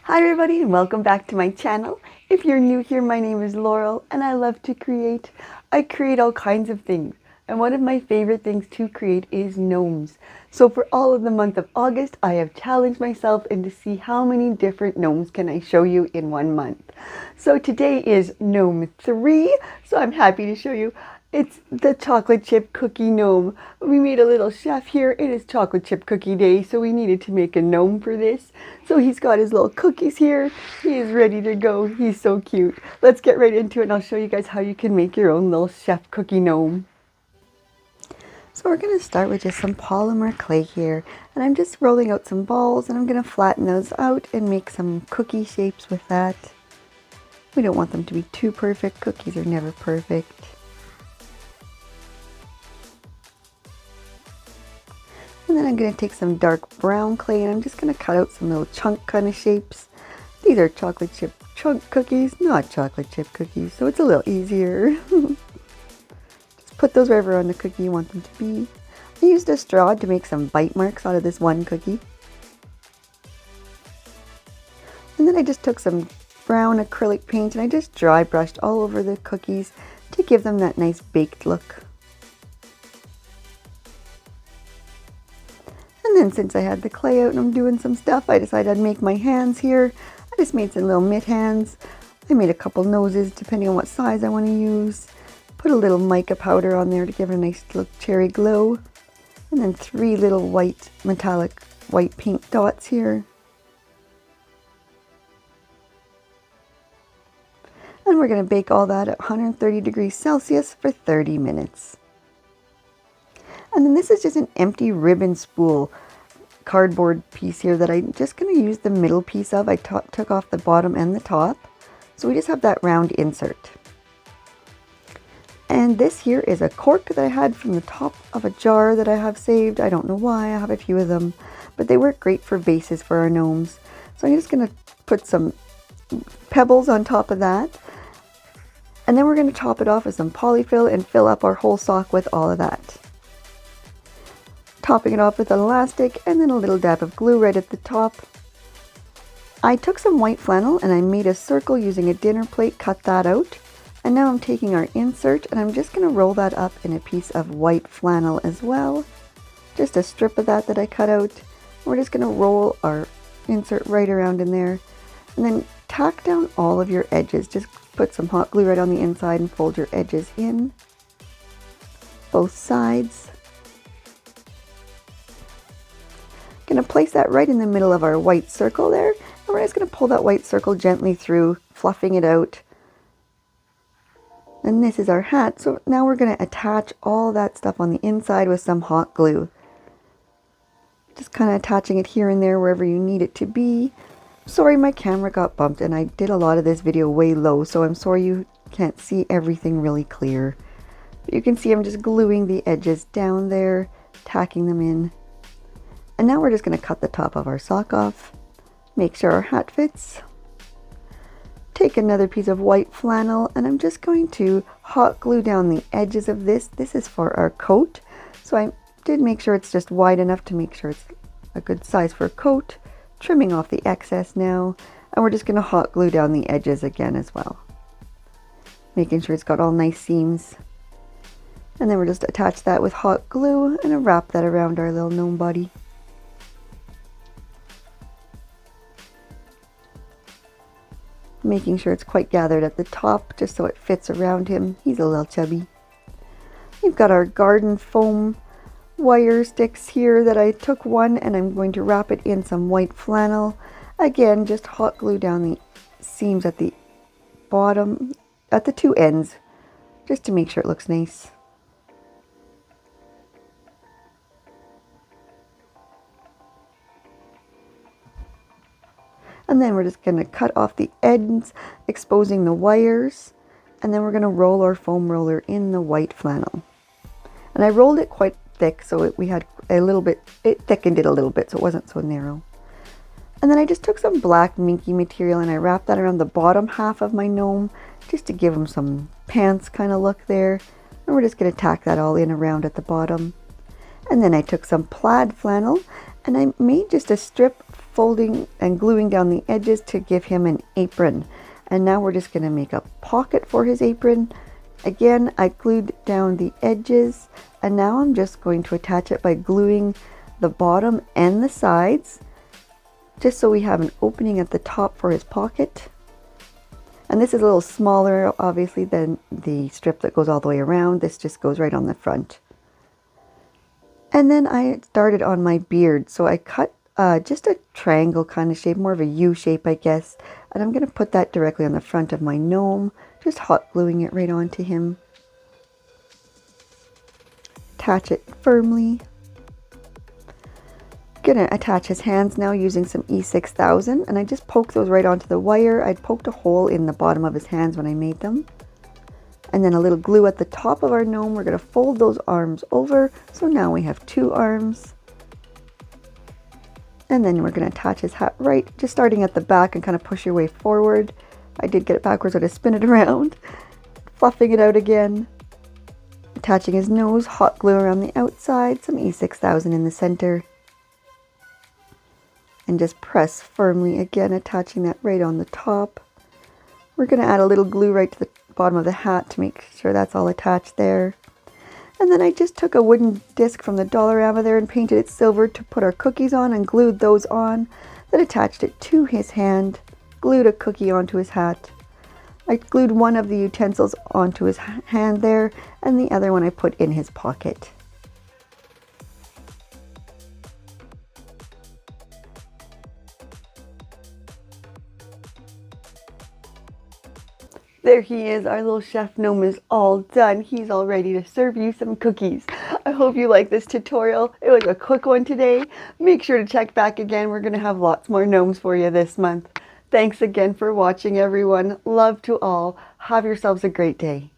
Hi everybody and welcome back to my channel. If you're new here, my name is Laurel and I love to create. I create all kinds of things and one of my favorite things to create is gnomes. So for all of the month of August, I have challenged myself and to see how many different gnomes can I show you in 1 month. So today is gnome 3, so I'm happy to show you. It's the chocolate chip cookie gnome. We made a little chef here. It is chocolate chip cookie day, so we needed to make a gnome for this. So he's got his little cookies here. He is ready to go. He's so cute. Let's get right into it and I'll show you guys how you can make your own little chef cookie gnome. So we're going to start with just some polymer clay here. And I'm just rolling out some balls and I'm going to flatten those out and make some cookie shapes with that. We don't want them to be too perfect. Cookies are never perfect. And then I'm going to take some dark brown clay and I'm just going to cut out some little chunk kind of shapes. These are chocolate chip chunk cookies, not chocolate chip cookies, so it's a little easier. Just put those wherever on the cookie you want them to be. I used a straw to make some bite marks out of this one cookie. And then I just took some brown acrylic paint and I just dry brushed all over the cookies to give them that nice baked look. And then since I had the clay out and I'm doing some stuff, I decided I'd make my hands here. I just made some little mitt hands. I made a couple noses depending on what size I want to use. Put a little mica powder on there to give it a nice little cherry glow. And then 3 little white metallic white paint dots here. And we're going to bake all that at 130 degrees Celsius for 30 minutes. And then this is just an empty ribbon spool cardboard piece here that I'm just going to use the middle piece of. I took off the bottom and the top. So we just have that round insert. And this here is a cork that I had from the top of a jar that I have saved. I don't know why, I have a few of them. But they work great for bases for our gnomes. So I'm just going to put some pebbles on top of that. And then we're going to top it off with some polyfill and fill up our whole sock with all of that. Topping it off with elastic and then a little dab of glue right at the top. I took some white flannel and I made a circle using a dinner plate, cut that out. And now I'm taking our insert and I'm just going to roll that up in a piece of white flannel as well. Just a strip of that I cut out. We're just going to roll our insert right around in there. And then tack down all of your edges. Just put some hot glue right on the inside and fold your edges in. Both sides. Going to place that right in the middle of our white circle there, and we're just going to pull that white circle gently through, fluffing it out. And this is our hat, so now we're going to attach all that stuff on the inside with some hot glue. Just kind of attaching it here and there wherever you need it to be. Sorry, my camera got bumped and I did a lot of this video way low, so I'm sorry you can't see everything really clear. But you can see I'm just gluing the edges down there, tacking them in. And now we're just going to cut the top of our sock off, make sure our hat fits. Take another piece of white flannel and I'm just going to hot glue down the edges of this. This is for our coat, so I did make sure it's just wide enough to make sure it's a good size for a coat. Trimming off the excess now, and we're just going to hot glue down the edges again as well. Making sure it's got all nice seams. And then we're just attach that with hot glue and wrap that around our little gnome body. Making sure it's quite gathered at the top just so it fits around him. He's a little chubby. We've got our garden foam wire sticks here that I took one and I'm going to wrap it in some white flannel. Again, just hot glue down the seams at the bottom, at the 2 ends, just to make sure it looks nice. And then we're just going to cut off the ends, exposing the wires. And then we're going to roll our foam roller in the white flannel. And I rolled it quite thick, so we had a little bit, it thickened it a little bit so it wasn't so narrow. And then I just took some black minky material and I wrapped that around the bottom half of my gnome just to give him some pants kind of look there. And we're just going to tack that all in around at the bottom. And then I took some plaid flannel And I made just a strip folding and gluing down the edges to give him an apron. And now we're just going to make a pocket for his apron. Again, I glued down the edges, and now I'm just going to attach it by gluing the bottom and the sides, just so we have an opening at the top for his pocket. And this is a little smaller, obviously, than the strip that goes all the way around. This just goes right on the front. And then I started on my beard, so I cut just a triangle kind of shape, more of a U shape, I guess. And I'm going to put that directly on the front of my gnome, just hot gluing it right onto him. Attach it firmly. Gonna attach his hands now using some E6000, and I just poked those right onto the wire. I'd poked a hole in the bottom of his hands when I made them. And then a little glue at the top of our gnome. We're gonna fold those arms over, so now we have 2 arms. And then we're gonna attach his hat right, just starting at the back and kind of push your way forward. I did get it backwards, so to spin it around. Fluffing it out again. Attaching his nose, hot glue around the outside, some E6000 in the center. And just press firmly again, attaching that right on the top. We're going to add a little glue right to the bottom of the hat to make sure that's all attached there. And then I just took a wooden disc from the Dollarama there and painted it silver to put our cookies on and glued those on. Then attached it to his hand, glued a cookie onto his hat. I glued one of the utensils onto his hand there, and the other one I put in his pocket. There he is, our little chef gnome is all done. He's all ready to serve you some cookies. I hope you like this tutorial. It was a quick one today. Make sure to check back again. We're going to have lots more gnomes for you this month. Thanks again for watching, everyone. Love to all. Have yourselves a great day.